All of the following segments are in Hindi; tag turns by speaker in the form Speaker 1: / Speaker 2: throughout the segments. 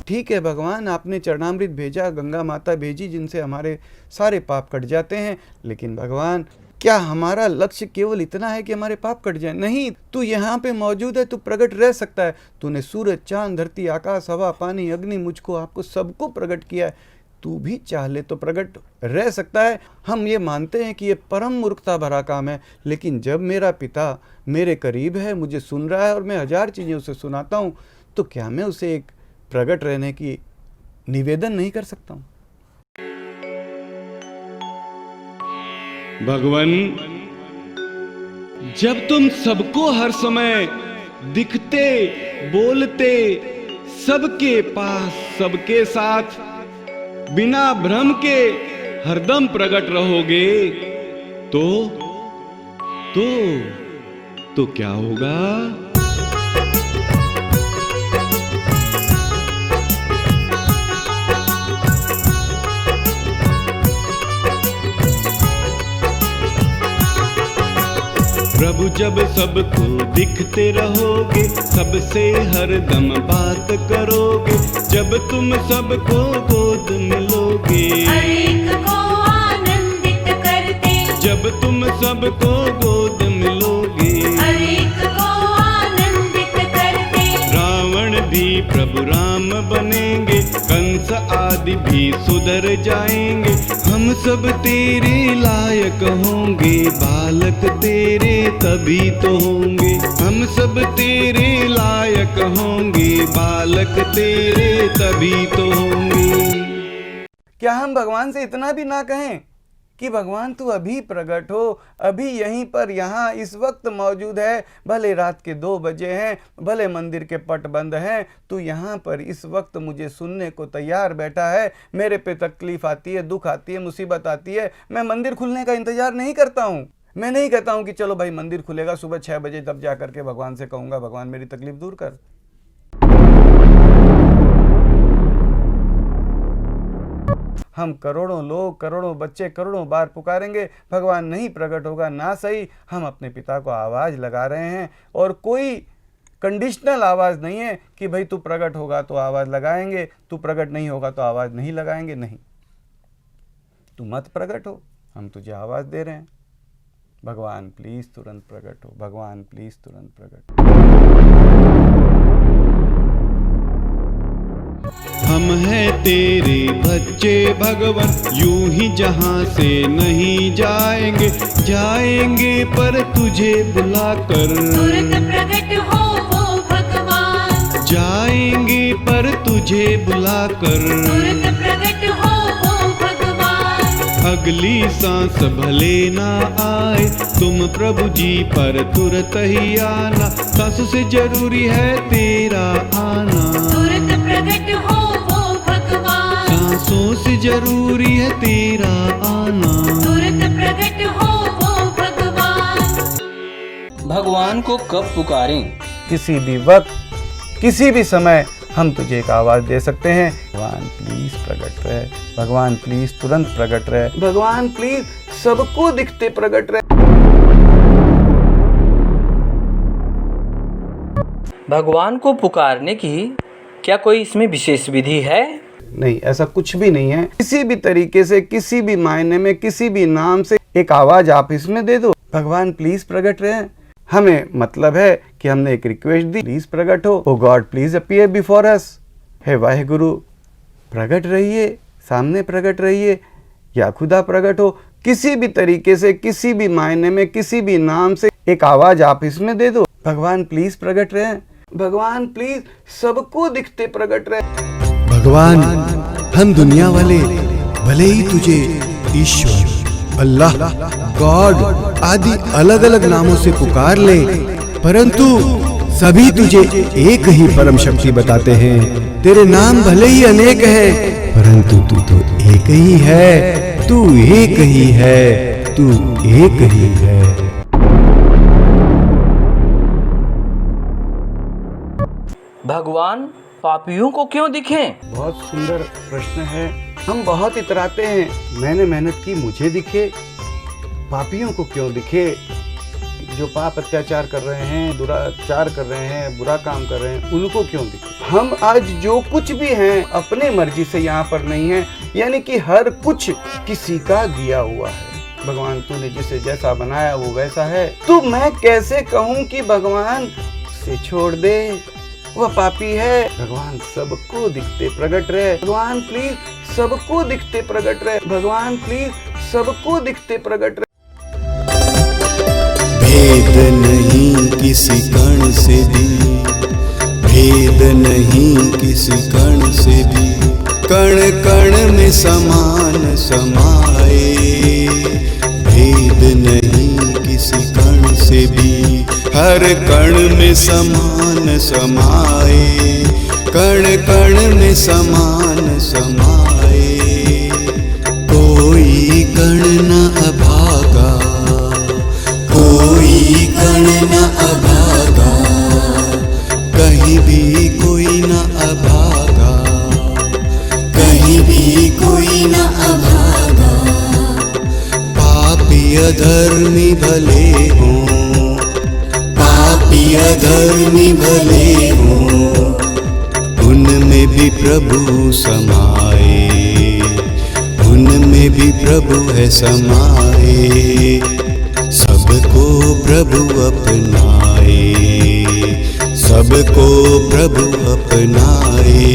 Speaker 1: ठीक है भगवान, आपने चरणामृत भेजा, गंगा माता भेजी जिनसे हमारे सारे पाप कट जाते हैं, लेकिन भगवान क्या हमारा लक्ष्य केवल इतना है कि हमारे पाप कट जाए? नहीं, तू यहाँ पे मौजूद है, तू प्रकट रह सकता है। तूने सूरज, चांद, धरती, आकाश, हवा, पानी, अग्नि, मुझको, आपको सबको प्रकट किया है। तू भी चाह ले तो प्रकट रह सकता है। हम ये मानते हैं कि ये परम मूर्खता भरा काम है, लेकिन जब मेरा पिता मेरे करीब है, मुझे सुन रहा है और मैं 1000 चीज़ें उसे सुनाता हूँ, तो क्या मैं उसे एक प्रकट रहने की निवेदन नहीं कर सकता हूँ?
Speaker 2: भगवान, जब तुम सबको हर समय दिखते, बोलते, सबके पास, सबके साथ, बिना भ्रम के हरदम प्रकट रहोगे, तो क्या होगा? प्रभु जब सबको दिखते रहोगे, सबसे हरदम बात करोगे, जब तुम सबको गोद मिलोगे,
Speaker 3: हर एक को आनंदित करते,
Speaker 2: जब तुम सबको गोद मिलोगे,
Speaker 3: हर एक को आनंदित करते,
Speaker 2: रावण भी प्रभु राम बनेंगे, कंस आदि भी सुधर जाएंगे, हम सब तेरे लायक होंगे, बालक तेरे तभी तो होंगे, हम सब तेरे लायक होंगे, बालक तेरे तभी तो होंगे।
Speaker 1: क्या हम भगवान से इतना भी ना कहें कि भगवान तू अभी प्रकट हो, अभी यहीं पर, यहाँ इस वक्त मौजूद है, भले रात के 2 बजे हैं, भले मंदिर के पट बंद हैं, तू यहाँ पर इस वक्त मुझे सुनने को तैयार बैठा है। मेरे पे तकलीफ आती है, दुख आती है, मुसीबत आती है, मैं मंदिर खुलने का इंतजार नहीं करता हूँ। मैं नहीं कहता हूँ कि चलो भाई मंदिर खुलेगा सुबह 6 बजे, तब जा करके भगवान से कहूँगा भगवान मेरी तकलीफ दूर कर। हम करोड़ों लोग, करोड़ों बच्चे करोड़ों बार पुकारेंगे, भगवान नहीं प्रकट होगा ना सही। हम अपने पिता को आवाज़ लगा रहे हैं और कोई कंडीशनल आवाज़ नहीं है कि भाई तू प्रकट होगा तो आवाज़ लगाएंगे, तू प्रकट नहीं होगा तो आवाज़ नहीं लगाएंगे। नहीं, तू मत प्रकट हो, हम तुझे आवाज़ दे रहे हैं, भगवान प्लीज़ तुरंत प्रकट हो, भगवान प्लीज़ तुरंत प्रकट हो।
Speaker 2: हम हैं तेरे बच्चे भगवान, यूं ही जहां से नहीं जाएंगे, जाएंगे पर तुझे बुलाकर,
Speaker 3: तुरंत प्रकट हो वो भगवान,
Speaker 2: जाएंगे पर तुझे बुलाकर,
Speaker 3: तुरंत प्रकट हो वो भगवान,
Speaker 2: अगली सांस भले ना आए तुम प्रभु जी पर तुरंत ही आना, सांसों से जरूरी है तेरा आना,
Speaker 3: तुरंत प्रकट हो वो भगवान,
Speaker 2: सांसों से जरूरी है तेरा आना,
Speaker 3: तुरंत प्रकट हो वो भगवान।
Speaker 4: भगवान को कब पुकारें?
Speaker 1: किसी भी वक्त, किसी भी समय हम तुझे एक आवाज़ दे सकते हैं, भगवान प्लीज़ प्रकट रहे, भगवान प्लीज़ तुरंत प्रकट रहे, भगवान प्लीज़ सबको दिखते प्रकट रहे।
Speaker 4: भगवान को पुकारने की क्या कोई इसमें विशेष विधि है?
Speaker 1: नहीं, ऐसा कुछ भी नहीं है। किसी भी तरीके से, किसी भी मायने में, किसी भी नाम से एक आवाज़ आप इसमें दे दो, भगवान प्लीज़ प्रकट रहे। हमें मतलब है कि हमने एक रिक्वेस्ट दी, प्लीज प्रकट हो, oh God please appear before us, हे वाहेगुरु प्रकट रहिए, सामने प्रकट रहिए, या खुदा प्रकट हो। किसी भी तरीके से, किसी भी मायने में, किसी भी नाम से एक आवाज आप इसमें दे दो, भगवान प्लीज प्रकट रहे, भगवान प्लीज सबको दिखते प्रकट रहे।
Speaker 5: भगवान, हम दुनिया वाले भले ही तुझे ईश्वर, अल्लाह, गॉड आदि अलग अलग नामों से पुकार ले, परंतु सभी तुझे एक ही परम शक्ति बताते हैं। तेरे नाम भले ही अनेक हैं, परंतु तू तो एक ही है, तू एक ही है, तू एक ही है।
Speaker 4: भगवान पापियों को क्यों दिखें?
Speaker 1: बहुत सुंदर प्रश्न है। हम बहुत इतराते हैं, मैंने मेहनत की मुझे दिखे, पापियों को क्यों दिखे? जो पाप अत्याचार कर रहे हैं, दुराचार कर रहे हैं, बुरा काम कर रहे हैं, उनको क्यों दिखे? हम आज जो कुछ भी हैं अपने मर्जी से यहाँ पर नहीं है, यानी कि हर कुछ किसी का दिया हुआ है। भगवान तूने जिसे जैसा बनाया वो वैसा है, तो मैं कैसे कहूँ कि भगवान से छोड़ दे, वह पापी है। भगवान सबको दिखते प्रकट रहे। भगवान प्लीज सबको दिखते प्रकट रहे। भगवान प्लीज सबको दिखते प्रकट रहे।
Speaker 5: भेद नहीं किसी कण से भी, भेद नहीं किसी कण से भी, कण कण में समान समाए। भेद नहीं किसी कण से भी, हर कण में समान समाए। कण कण में समान समाए। कोई कण न अभागा, कोई कण न अभागा, कहीं भी कोई न अभागा, कहीं भी कोई न अभागा। पापी अधर्मी भले हों, पापी अधर्मी भले हों, उनमें भी प्रभु समाए, उनमें भी प्रभु है समाए। सबको प्रभु अपनाए, सबको प्रभु अपनाए।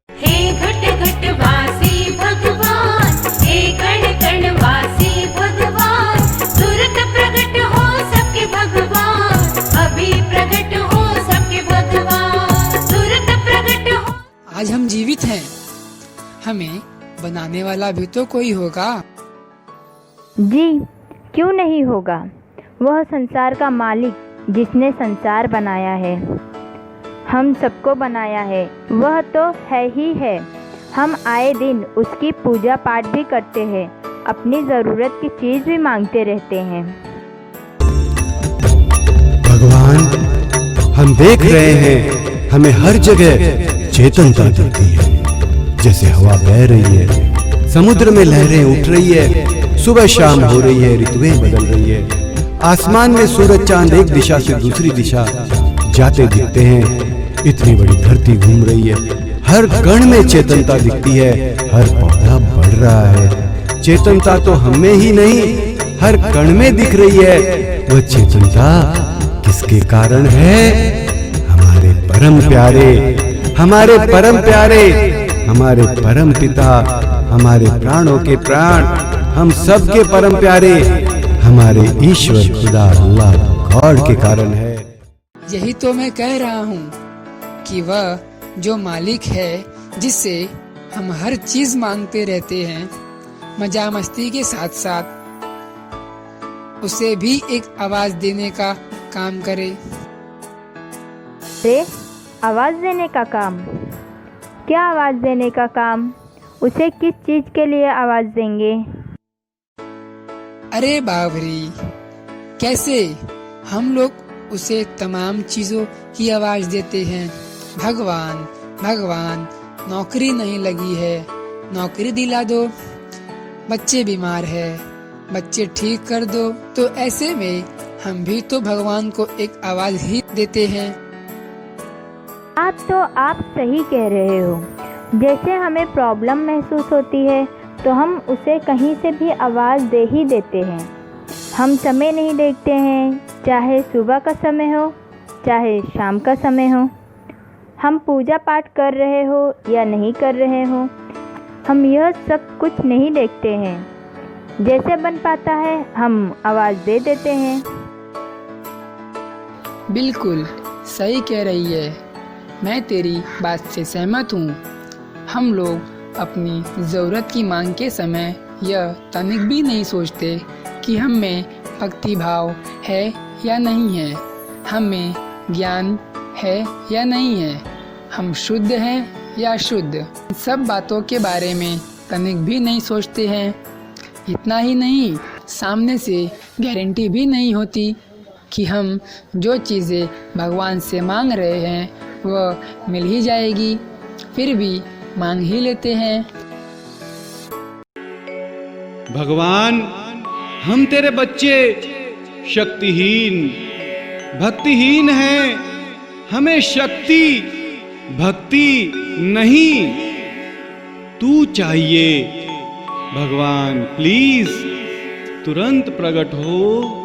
Speaker 3: हे घट घट वासी भगवान, हे कण कण वासी भगवान, तुरंत प्रकट हो सबके भगवान, अभी प्रकट हो सबके भगवान, तुरंत प्रकट हो।
Speaker 6: आज हम जीवित हैं, हमें बनाने वाला भी तो कोई होगा।
Speaker 7: जी क्यों नहीं होगा, वह संसार का मालिक जिसने संसार बनाया है, हम सबको बनाया है, वह तो है ही है। हम आए दिन उसकी पूजा पाठ भी करते हैं, अपनी ज़रूरत की चीज़ भी मांगते रहते हैं।
Speaker 5: भगवान, हम देख रहे हैं हमें हर जगह चेतनता दिखती है। जैसे हवा बह रही है, समुद्र में लहरें उठ रही है, सुबह शाम हो रही है, ऋतुएं बदल रही है। आसमान में सूरज चांद एक दिशा से दूसरी दिशा जाते दिखते हैं। इतनी बड़ी धरती घूम रही है, हर कण में चेतनता दिखती है, हर पौधा बढ़ रहा है। चेतनता तो हमें ही नहीं, हर कण में दिख रही है। वह चेतनता किसके कारण है? हमारे परम प्यारे, हमारे परम प्यारे, हमारे परम पिता, हमारे प्राणों के प्राण, हम सबके परम प्यारे, हमारे ईश्वर खुदा अल्लाह गॉड के कारण है।
Speaker 6: यही तो मैं कह रहा हूँ कि वह जो मालिक है, जिससे हम हर चीज मांगते रहते हैं, मजा मस्ती के साथ साथ उसे भी एक आवाज देने का काम करे।
Speaker 7: रे आवाज़ देने का काम? क्या आवाज़ देने का काम? उसे किस चीज़ के लिए आवाज़ देंगे?
Speaker 6: अरे बाबरी, कैसे हम लोग उसे तमाम चीजों की आवाज देते हैं। भगवान भगवान, नौकरी नहीं लगी है, नौकरी दिला दो। बच्चे बीमार है, बच्चे ठीक कर दो। तो ऐसे में हम भी तो भगवान को एक आवाज ही देते हैं।
Speaker 7: आप सही कह रहे हो। जैसे हमें प्रॉब्लम महसूस होती है तो हम उसे कहीं से भी आवाज़ दे ही देते हैं। हम समय नहीं देखते हैं, चाहे सुबह का समय हो चाहे शाम का समय हो। हम पूजा पाठ कर रहे हो या नहीं कर रहे हो, हम यह सब कुछ नहीं देखते हैं। जैसे बन पाता है हम आवाज़ दे देते हैं।
Speaker 6: बिल्कुल सही कह रही है, मैं तेरी बात से सहमत हूँ। हम लोग अपनी ज़रूरत की मांग के समय यह तनिक भी नहीं सोचते कि हम में भक्ति भाव है या नहीं है, हम में ज्ञान है या नहीं है, हम शुद्ध हैं या शुद्ध। सब बातों के बारे में तनिक भी नहीं सोचते हैं। इतना ही नहीं, सामने से गारंटी भी नहीं होती कि हम जो चीज़ें भगवान से मांग रहे हैं वह मिल ही जाएगी, फिर भी मांग ही लेते हैं।
Speaker 2: भगवान, हम तेरे बच्चे शक्तिहीन, भक्तिहीन हैं। हमें शक्ति भक्ति नहीं, तू चाहिए। भगवान प्लीज तुरंत प्रकट हो।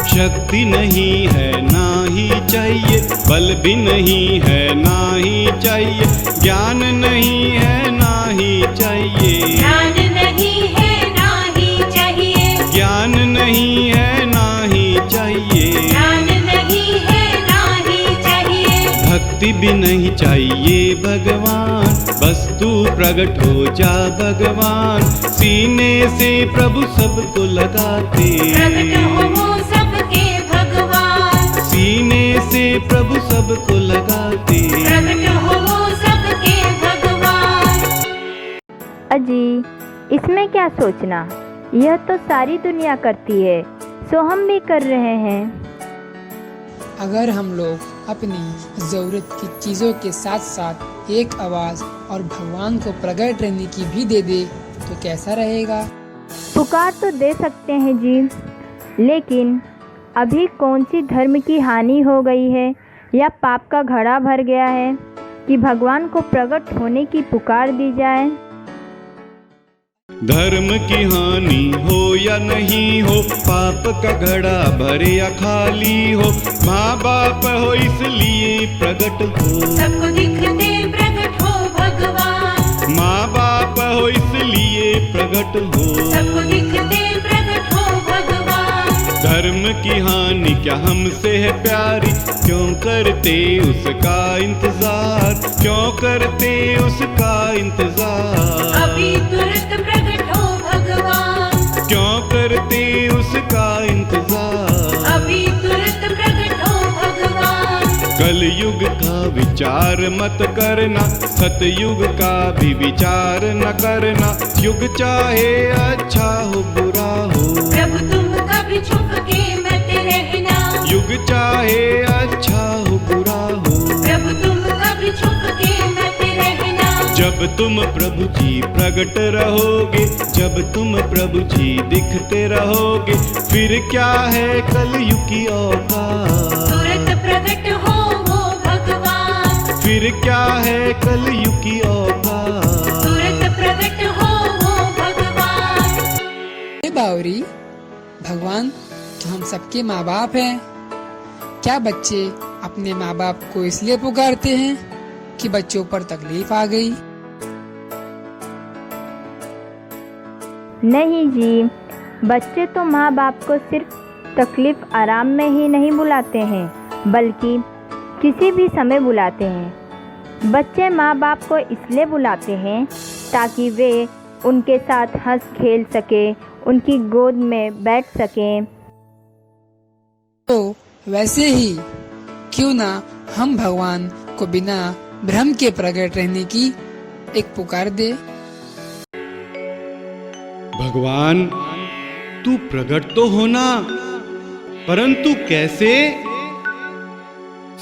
Speaker 2: शक्ति नहीं है ना ही चाहिए, बल भी नहीं है ना ही चाहिए, ज्ञान नहीं है ना ही चाहिए,
Speaker 3: ज्ञान नहीं है ना ही चाहिए,
Speaker 2: ज्ञान नहीं है ना ही चाहिए,
Speaker 3: ज्ञान नहीं है ना ही चाहिए,
Speaker 2: भक्ति भी नहीं चाहिए भगवान, बस तू प्रकट हो जा भगवान। सीने से प्रभु सबको लगाते,
Speaker 3: प्रकट हो वो सबके भगवान,
Speaker 1: सीने से प्रभु सबको लगाते।
Speaker 3: प्रकट हो वो सबके भगवान।
Speaker 7: अजी, इसमें क्या सोचना, यह तो सारी दुनिया करती है, सो हम भी कर रहे हैं।
Speaker 6: अगर हम लोग अपनी ज़रूरत की चीज़ों के साथ साथ एक आवाज़ और भगवान को प्रकट रहने की भी दे दे तो कैसा रहेगा?
Speaker 7: पुकार तो दे सकते हैं जी, लेकिन अभी कौन सी धर्म की हानि हो गई है या पाप का घड़ा भर गया है कि भगवान को प्रकट होने की पुकार दी जाए।
Speaker 2: धर्म की हानि हो या नहीं हो, पाप का घड़ा भरे या खाली हो, माँ बाप हो इसलिए प्रकट हो,
Speaker 3: सबको दिखते प्रकट हो भगवान,
Speaker 2: माँ बाप हो इसलिए प्रकट हो,
Speaker 3: सबको दिखते प्रकट हो भगवान।
Speaker 2: धर्म की हानि क्या हमसे है प्यारी, क्यों करते उसका इंतजार, क्यों करते उसका इंतजार,
Speaker 3: अभी तुरंत प्रकट हो भगवान,
Speaker 2: क्यों करते उसका इंतजार।
Speaker 3: अभी तुरंत प्रकट हो भगवान।
Speaker 2: कलयुग का विचार मत करना, सतयुग का भी विचार न करना, युग चाहे अच्छा हो बुरा हो,
Speaker 3: प्रभु तुम कभी छुप के मत रहना,
Speaker 2: युग चाहे अच्छा हो बुरा हो,
Speaker 3: प्रभु तुम कभी छुप के मत रहना।
Speaker 2: जब तुम प्रभु जी प्रकट रहोगे, जब तुम प्रभु जी दिखते रहोगे, फिर क्या है कलयुग की औकात,
Speaker 3: तुरंत प्रकट हो वो भगवान,
Speaker 2: फिर क्या है कलयुग की औकात।
Speaker 3: तुरंत प्रकट हो वो भगवान।
Speaker 6: हे बावरी, भगवान तो हम सबके माँ बाप हैं। क्या बच्चे अपने माँ बाप को इसलिए पुकारते हैं कि बच्चों पर तकलीफ आ गई?
Speaker 7: नहीं जी, बच्चे तो माँ बाप को सिर्फ तकलीफ आराम में ही नहीं बुलाते हैं, बल्कि किसी भी समय बुलाते हैं। बच्चे माँ बाप को इसलिए बुलाते हैं ताकि वे उनके साथ हंस खेल सके, उनकी गोद में बैठ सकें।
Speaker 6: तो वैसे ही क्यों ना हम भगवान को बिना भ्रम के प्रकट रहने की एक पुकार दे।
Speaker 2: भगवान तू प्रकट तो होना, परंतु कैसे?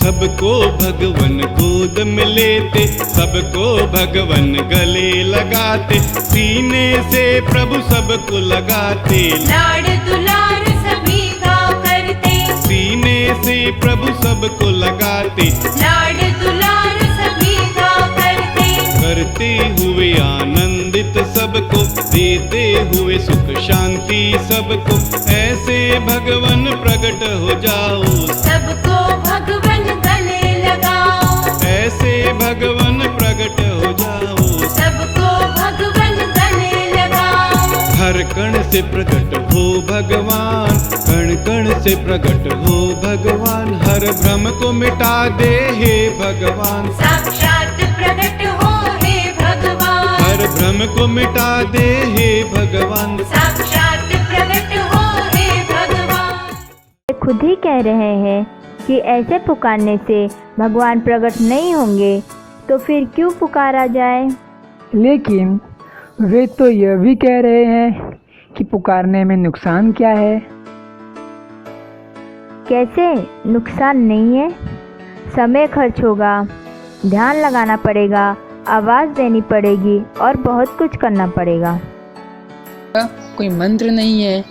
Speaker 2: सबको भगवन गोद में लेते, सबको भगवन गले लगाते, सीने से प्रभु सबको लगाते,
Speaker 3: लाड़ दुलार सभी का करते,
Speaker 2: सीने से प्रभु सबको लगाते,
Speaker 3: लाड़ दुलार सभी का करते,
Speaker 2: करते हुए आनंदित सबको, देते हुए सुख शांति सबको, ऐसे भगवन प्रकट हो जाओ,
Speaker 3: सबको भगवन गले लगाओ,
Speaker 2: ऐसे भगवन प्रकट हो जाओ,
Speaker 3: सबको भगवन गले लगाओ।
Speaker 2: हर कण से प्रकट हो भगवान, कण कण से प्रकट हो भगवान, हर भ्रम को मिटा दे हे भगवान,
Speaker 3: साक्षात प्रकट हो हे भगवान,
Speaker 2: हर भ्रम को मिटा दे हे भगवान।
Speaker 3: साक्षात प्रकट हो हे भगवान।
Speaker 7: वे खुद ही कह रहे हैं कि ऐसे पुकारने से भगवान प्रकट नहीं होंगे, तो फिर क्यों पुकारा जाए।
Speaker 6: लेकिन वे तो यह भी कह रहे हैं कि पुकारने में नुकसान क्या है।
Speaker 7: कैसे? नुकसान नहीं है। समय खर्च होगा, ध्यान लगाना पड़ेगा, आवाज़ देनी पड़ेगी और बहुत कुछ करना पड़ेगा।
Speaker 6: यह कोई मंत्र नहीं है,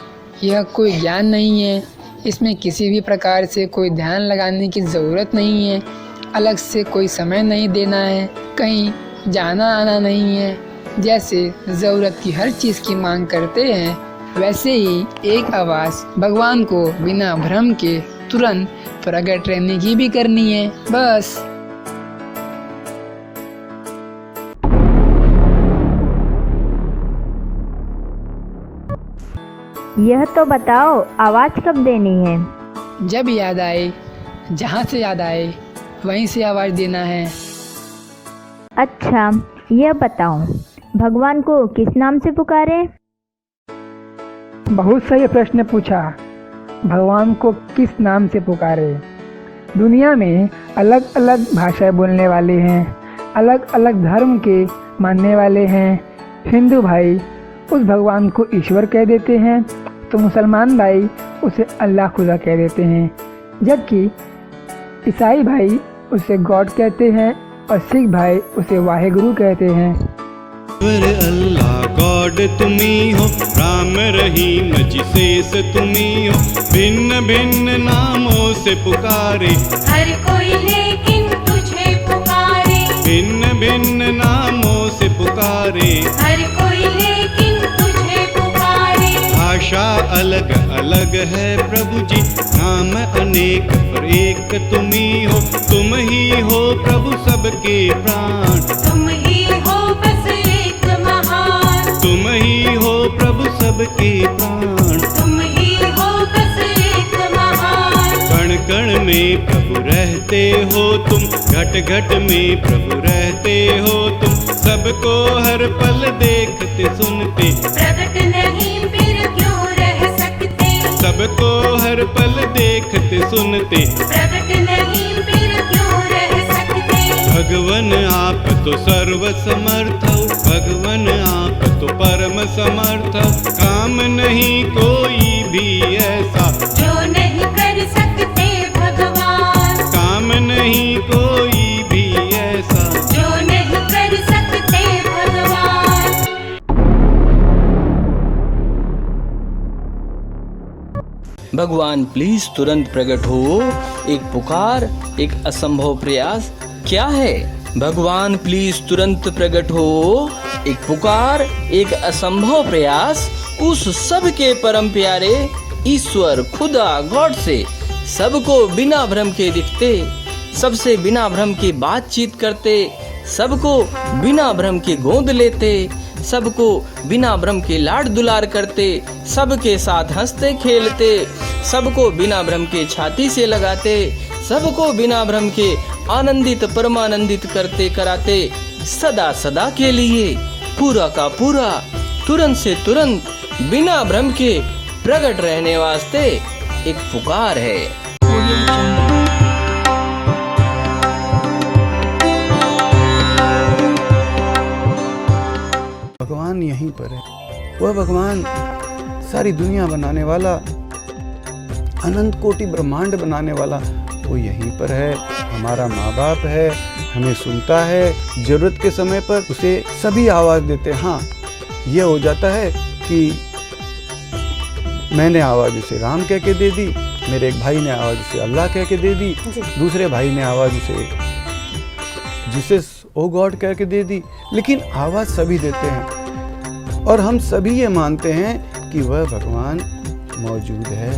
Speaker 6: यह कोई ज्ञान नहीं है। इसमें किसी भी प्रकार से कोई ध्यान लगाने की ज़रूरत नहीं है, अलग से कोई समय नहीं देना है, कहीं जाना आना नहीं है। जैसे ज़रूरत की हर चीज़ की मांग करते हैं, वैसे ही एक आवाज़ भगवान को बिना भ्रम के तुरंत प्रकट रहने की भी करनी है, बस।
Speaker 7: यह तो बताओ, आवाज़ कब देनी है?
Speaker 6: जब याद आए, जहाँ से याद आए वहीं से आवाज़ देना है।
Speaker 7: अच्छा, यह बताओ, भगवान को किस नाम से पुकारें?
Speaker 8: बहुत सही प्रश्न पूछा। भगवान को किस नाम से पुकारे? दुनिया में अलग अलग भाषाएं बोलने वाले हैं, अलग अलग धर्म के मानने वाले हैं। हिंदू भाई उस भगवान को ईश्वर कह देते हैं, तो मुसलमान भाई उसे अल्लाह खुदा कह देते हैं, जबकि ईसाई भाई उसे गॉड कहते हैं और सिख भाई उसे वाहेगुरु कहते हैं।
Speaker 2: अल्लाह गॉड तुम्ही हो, राम रहीम जिसेस तुम्ही हो, भिन्न भिन्न नामों से पुकारे
Speaker 3: हर कोई लेकिन तुझे पुकारे,
Speaker 2: भिन्न भिन्न नामों से पुकारे,
Speaker 3: हर कोई लेकिन तुझे पुकारे।
Speaker 2: भाषा अलग अलग है प्रभु जी, नाम अनेक पर एक तुम्ही हो, तुम ही हो प्रभु सबके प्राण,
Speaker 3: तुम ही हो बस एक महान,
Speaker 2: तुम ही हो प्रभु सबके प्राण।
Speaker 3: तुम ही हो बस एक महान।
Speaker 2: कण कण में प्रभु रहते हो तुम, घट घट में प्रभु रहते हो तुम, सबको हर पल देखते सुनते,
Speaker 3: प्रकट नहीं फिर क्यों रह सकते,
Speaker 2: सबको हर पल देखते सुनते,
Speaker 3: प्रकट नहीं फिर क्यों रह सकते।
Speaker 2: भगवन आप तो सर्व समर्थ हो, भगवन आप तो परम समर्थ हो, काम नहीं कोई भी ऐसा
Speaker 3: जो नहीं कर सकते भगवान,
Speaker 2: काम नहीं कोई भी ऐसा
Speaker 3: जो नहीं कर सकते भगवान।
Speaker 4: भगवान प्लीज तुरंत प्रकट हो। एक पुकार, एक असंभव प्रयास क्या है? भगवान प्लीज तुरंत प्रकट हो। एक पुकार, एक असंभव प्रयास उस सब के परम प्यारे ईश्वर खुदा गॉड से, सबको बिना भ्रम के दिखते, सबसे बिना भ्रम के बातचीत करते, सबको बिना भ्रम के गोद लेते, सबको बिना भ्रम के लाड दुलार करते, सबके साथ हंसते खेलते, सबको बिना भ्रम के छाती से लगाते, सबको बिना भ्रम के आनंदित परमानंदित करते कराते, सदा सदा के लिए पूरा का पूरा तुरंत से तुरंत बिना भ्रम के प्रकट रहने वास्ते एक पुकार है।
Speaker 1: भगवान यहीं पर है। वह भगवान सारी दुनिया बनाने वाला, अनंत कोटि ब्रह्मांड बनाने वाला, वो यहीं पर है। हमारा माँ बाप है, हमें सुनता है, जरूरत के समय पर उसे सभी आवाज़ देते हैं। हाँ, ये हो जाता है कि मैंने आवाज़ उसे राम कह के दे दी, मेरे एक भाई ने आवाज़ उसे अल्लाह कह के दे दी, दूसरे भाई ने आवाज़ उसे जीसस ओ गॉड कह के दे दी, लेकिन आवाज़ सभी देते हैं। और हम सभी ये मानते हैं कि वह भगवान मौजूद है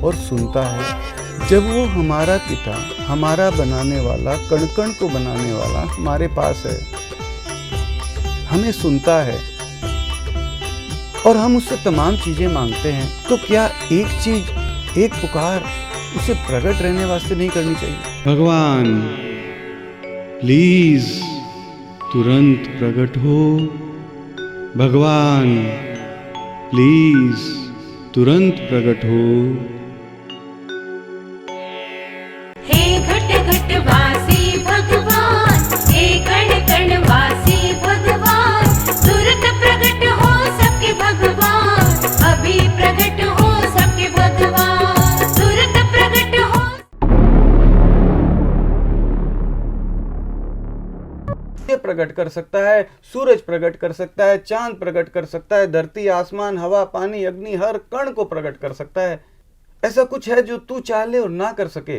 Speaker 1: और सुनता है। जब वो हमारा पिता, हमारा बनाने वाला, कण कण को बनाने वाला हमारे पास है, हमें सुनता है और हम उससे तमाम चीज़ें मांगते हैं, तो क्या एक चीज़, एक पुकार उसे प्रकट रहने वास्ते नहीं करनी चाहिए?
Speaker 2: भगवान प्लीज तुरंत प्रकट हो, भगवान प्लीज तुरंत प्रकट हो।
Speaker 3: हे घट घट वासी भगवान, हे कण कण वासी भगवान, तुरंत प्रकट हो सबके भगवान, अभी प्रकट हो सबके भगवान, तुरंत प्रकट
Speaker 1: प्रकट कर सकता है, सूरज प्रकट कर सकता है, चांद प्रकट कर सकता है, धरती, आसमान, हवा, पानी, अग्नि, हर कण को प्रकट कर सकता है। ऐसा कुछ है जो तू चाह ले और ना कर सके?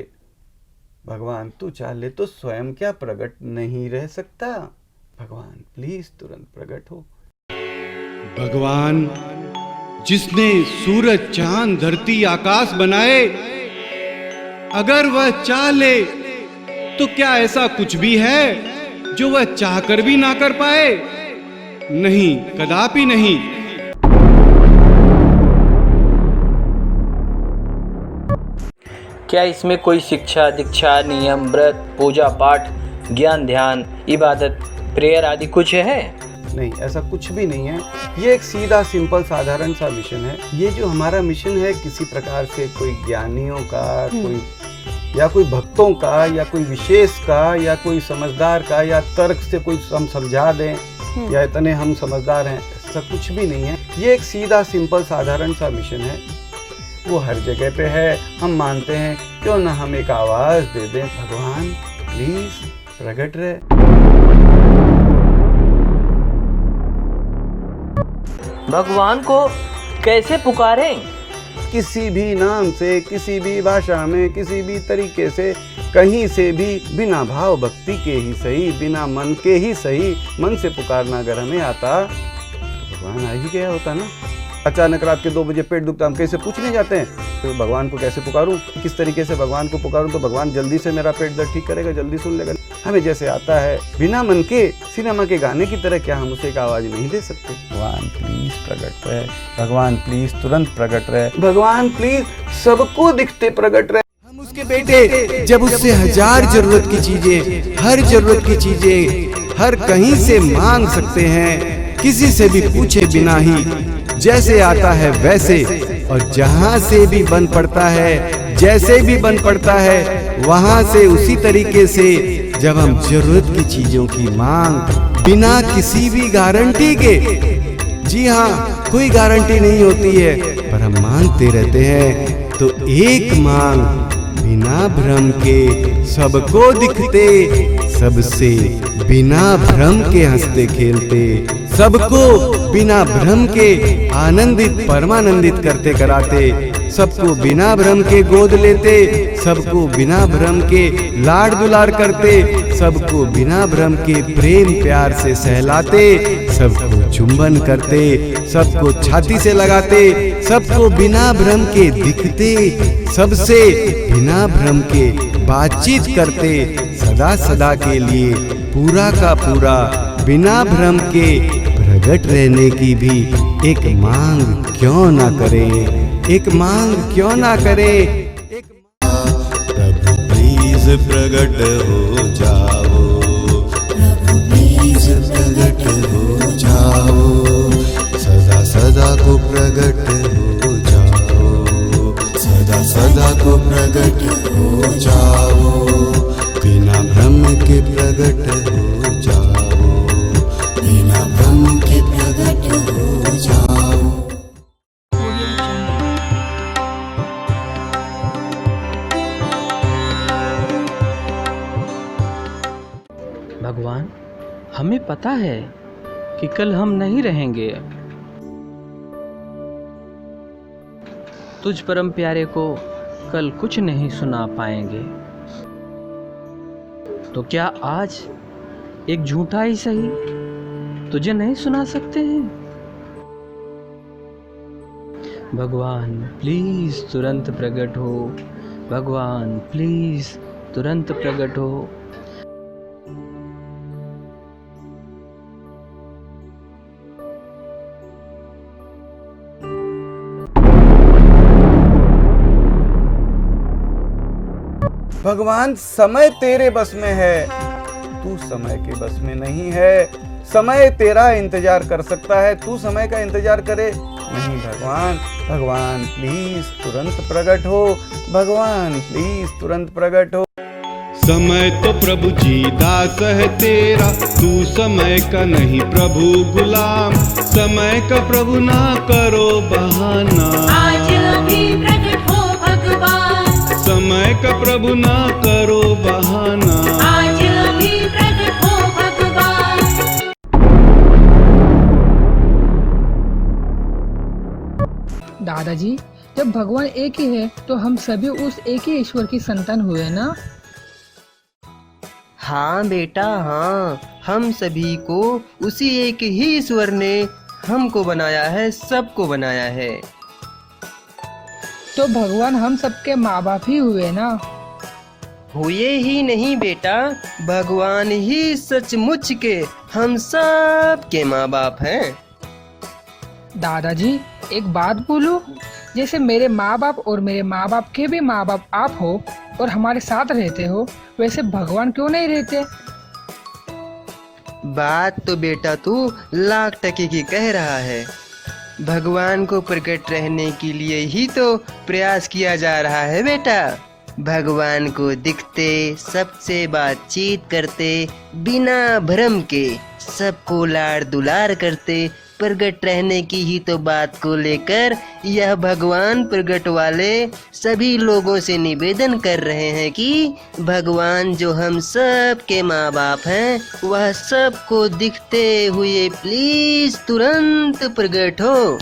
Speaker 1: भगवान तू चाह ले तो स्वयं क्या प्रकट नहीं रह सकता? भगवान प्लीज तुरंत प्रकट हो।
Speaker 2: भगवान जिसने सूरज, चांद, धरती, आकाश बनाए, अगर वह चाह ले तो क्या ऐसा कुछ भी है जो वह चाहकर भी ना कर पाए? नहीं, कदापि नहीं।
Speaker 4: क्या इसमें कोई शिक्षा, दीक्षा, नियम, व्रत, पूजा पाठ, ज्ञान, ध्यान, इबादत, प्रेयर आदि कुछ है?
Speaker 1: नहीं, ऐसा कुछ भी नहीं है। ये एक सीधा, सिंपल, साधारण सा मिशन है। ये जो हमारा मिशन है, किसी प्रकार से कोई ज्ञानियों का, कोई या कोई भक्तों का, या कोई विशेष का, या कोई समझदार का, या तर्क से कोई हम समझा दें, या इतने हम समझदार हैं, ऐसा कुछ भी नहीं है। ये एक सीधा, सिंपल, साधारण सा मिशन है। वो हर जगह पे है, हम मानते हैं। क्यों ना हम एक आवाज दे दें, भगवान प्लीज प्रकट रहे।
Speaker 4: भगवान को कैसे पुकारें?
Speaker 1: किसी भी नाम से, किसी भी भाषा में, किसी भी तरीके से, कहीं से भी, बिना भाव भक्ति के ही सही, बिना मन के ही सही, मन से पुकारना अगर हमें आता तो भगवान आ ही गया होता ना। अचानक रात के 2 बजे पेट दुखता, हम कैसे पूछने जाते हैं तो भगवान को कैसे पुकारूं, किस तरीके से भगवान को पुकारूं तो भगवान जल्दी से मेरा पेट दर्द ठीक करेगा, जल्दी सुन लेगा। हमें जैसे आता है बिना मन के, सिनेमा के गाने की तरह, क्या हम उसे एक आवाज नहीं दे सकते? भगवान प्लीज प्रकट रहे, भगवान प्लीज तुरंत प्रकट रहे, भगवान प्लीज सबको दिखते प्रकट रहे।
Speaker 5: हम उसके बेटे, जब उससे 1000 जरूरत की चीजें, हर जरूरत की चीजें हर कहीं से मांग सकते हैं, किसी से भी पूछे बिना ही, जैसे आता है वैसे, और जहां से भी बन पड़ता है, जैसे भी बन पड़ता है, वहां से उसी तरीके से, जब हम जरूरत की चीजों की मांग बिना किसी भी गारंटी के, जी हाँ कोई गारंटी नहीं होती है, पर हम मांगते रहते हैं, तो एक मांग बिना भ्रम के, सबको दिखते, सबसे बिना भ्रम के हंसते खेलते, सबको बिना भ्रम के आनंदित परमानंदित करते कराते, सबको बिना भ्रम के गोद लेते, सबको बिना भ्रम के लाड दुलार करते, सबको बिना भ्रम के प्रेम प्यार से सहलाते, सबको चुंबन करते, सबको छाती से लगाते, सबको बिना भ्रम के दिखते, सबसे बिना भ्रम के बातचीत करते, सदा सदा के लिए पूरा का पूरा बिना भ्रम के प्रकट रहने की भी एक मांग क्यों ना करें, एक मांग क्यों ना करें।
Speaker 2: प्रभु प्लीज प्रकट हो जाओ, प्रभु प्लीज प्रकट हो जाओ, सदा सदा को प्रकट हो जाओ, सदा सदा को प्रकट हो जाओ, बिना भ्रम के प्रकट हो जाओ, बिना भ्रम के प्रकट हो जाओ।
Speaker 4: भगवान, हमें पता है कि कल हम नहीं रहेंगे। तुझ परम प्यारे को कल कुछ नहीं सुना पाएंगे, तो क्या आज एक झूठा ही सही तुझे नहीं सुना सकते हैं? भगवान प्लीज तुरंत प्रकट हो, भगवान प्लीज तुरंत प्रकट हो।
Speaker 1: भगवान समय तेरे बस में है, तू समय के बस में नहीं है। समय तेरा इंतजार कर सकता है, तू समय का इंतजार करे नहीं। भगवान, भगवान प्लीज तुरंत प्रकट हो, भगवान प्लीज तुरंत प्रकट हो।
Speaker 2: समय तो प्रभु जी दास है तेरा, तू समय का नहीं प्रभु गुलाम, समय का प्रभु ना करो बहाना।
Speaker 3: आज अभी प्रकट हो भगवान,
Speaker 2: समय का प्रभु ना करो बहाना।
Speaker 3: आज अभी प्रकट हो भगवान,
Speaker 6: दादाजी, जब भगवान एक ही है तो हम सभी उस एक ही ईश्वर की संतान हुए ना।
Speaker 9: हाँ बेटा हाँ, हम सभी को उसी एक ही ईश्वर ने हमको बनाया है, सबको बनाया है।
Speaker 6: तो भगवान हम सबके माँ बाप ही हुए ना।
Speaker 9: हुए ही नहीं बेटा, भगवान ही सचमुच के हम सब के माँ बाप हैं।
Speaker 6: दादाजी एक बात बोलूं, जैसे मेरे माँ बाप और मेरे माँ बाप के भी माँ बाप आप हो और हमारे साथ रहते हो, वैसे भगवान क्यों नहीं रहते?
Speaker 9: बात तो बेटा तू लाख टके की कह रहा है। भगवान को प्रकट रहने के लिए ही तो प्रयास किया जा रहा है बेटा। भगवान को दिखते, सबसे बातचीत करते, बिना भ्रम के सबको लाड़ दुलार करते, प्रकट रहने की ही तो बात को लेकर यह भगवान प्रकट वाले सभी लोगों से निवेदन कर रहे हैं कि भगवान जो हम सब के माँ बाप हैं, वह सबको दिखते हुए प्लीज तुरंत प्रकट हो।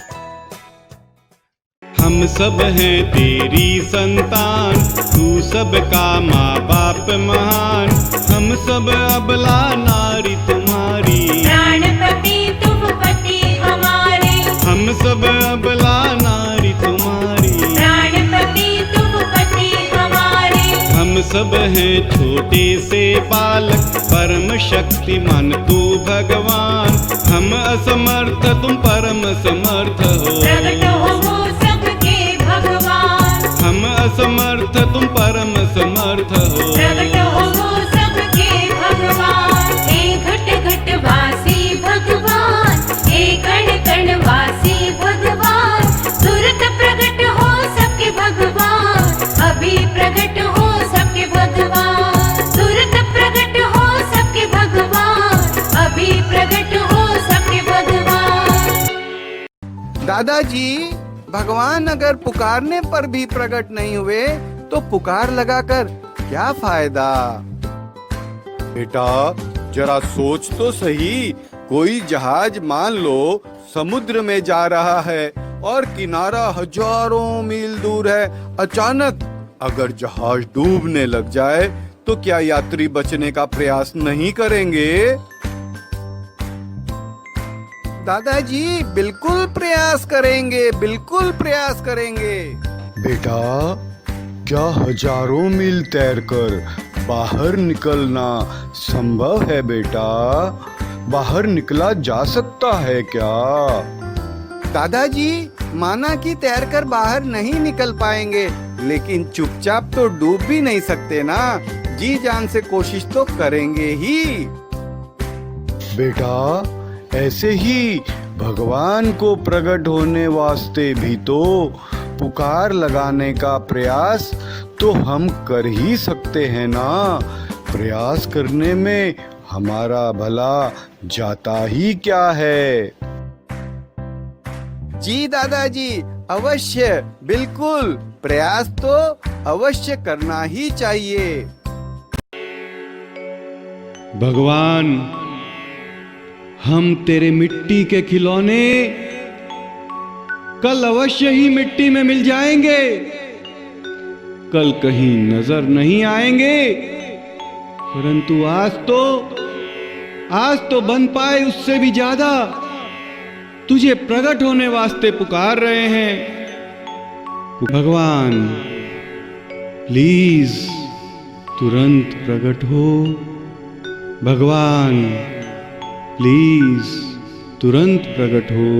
Speaker 2: हम सब हैं तेरी संतान, तू सबका माँ बाप महान। हम सब अबला नारी तुम्हारी,
Speaker 3: प्राणपति तुम पति हमारे।
Speaker 2: हम सब अबला नारी तुम्हारी,
Speaker 3: प्राणपति तुम पति हमारे।
Speaker 2: हम सब हैं छोटे से बालक, परम शक्तिमान तू भगवान। हम असमर्थ तुम परम समर्थ हो,
Speaker 3: प्रकट हो वो सबके भगवान।
Speaker 2: हम असमर्थ तुम परम समर्थ हो,
Speaker 3: प्रकट हो वो सबके भगवान। हे घट घट वासी भगवान, हे कण कण वासी भगवान। तुरंत प्रकट हो सबके भगवान, अभी प्रकट हो सबके भगवान। तुरंत प्रकट हो सबके भगवान, अभी प्रकट हो सबके भगवान।
Speaker 1: दादाजी, भगवान अगर पुकारने पर भी प्रकट नहीं हुए तो पुकार लगाकर क्या फायदा?
Speaker 5: बेटा जरा सोच तो सही, कोई जहाज मान लो समुद्र में जा रहा है और किनारा हजारों मील दूर है। अचानक अगर जहाज डूबने लग जाए तो क्या यात्री बचने का प्रयास नहीं करेंगे?
Speaker 1: दादाजी बिल्कुल प्रयास करेंगे, बिल्कुल प्रयास करेंगे।
Speaker 5: बेटा क्या हजारों मील तैरकर बाहर निकलना संभव है बेटा? बाहर निकला जा सकता है क्या?
Speaker 1: दादाजी माना कि तैरकर बाहर नहीं निकल पाएंगे, लेकिन चुपचाप तो डूब भी नहीं सकते ना। जी जान से कोशिश तो करेंगे ही।
Speaker 5: बेटा ऐसे ही भगवान को प्रकट होने वास्ते भी तो पुकार लगाने का प्रयास तो हम कर ही सकते हैं ना। प्रयास करने में हमारा भला जाता ही क्या है?
Speaker 1: जी दादाजी अवश्य, बिल्कुल प्रयास तो अवश्य करना ही चाहिए।
Speaker 2: भगवान, हम तेरे मिट्टी के खिलौने कल अवश्य ही मिट्टी में मिल जाएंगे, कल कहीं नजर नहीं आएंगे, परंतु आज तो बन पाए उससे भी ज्यादा तुझे प्रकट होने वास्ते पुकार रहे हैं। भगवान प्लीज तुरंत प्रकट हो। भगवान प्लीज तुरंत प्रकट हो।